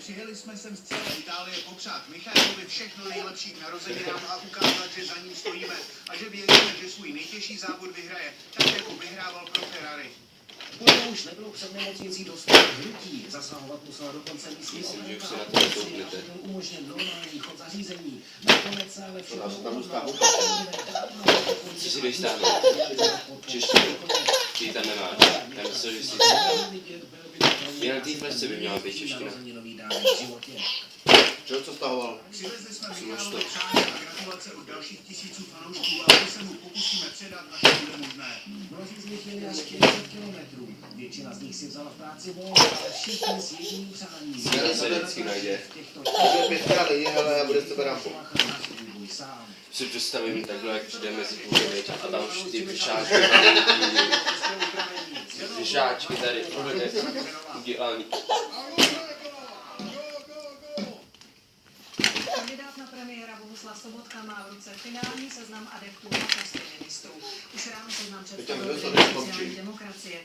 Přijeli jsme sem z celé Itálie popřát Michailovi všechno nejlepší k narozeninám a ukázat, že za ním stojíme a že věříme, že svůj nejtěžší závod vyhraje, tak jako vyhrával pro Ferrari. Podle už nebylo před nemocnicí dostat hnutí. Zasahovat musela dokonce místní obrana a policie, aby byl umožněn normální chod zařízení. Nakonec se ale všechno urovnalo. Co si jdeš tam? Češtinu. Ty ji tam nemáš. Já myslel, že jsi... Jen na té flešce by měla být čeština. Co stahoval? Přivezli jsme Michailovi přání a gratulace od dalších tisíců fanoušků a my se mu pokusíme předat, až to bude možné. Mnozí z nich jeli až 40 kilometrů. Většina z nich si vzala v práci volno, ale všichni s jedním přáním. Směra se vždycky najde. Takže 5krát denně, hele, a bude z tebe rampo. Si představím takhle, jak přijde mezi půlky a tam už ty vyšáčky tady udělaný. Kandidát na premiéra Bohuslav Sobotka má v ruce finální seznam adeptů na post ministrů. Už ráno seznam představil sociální demokracie.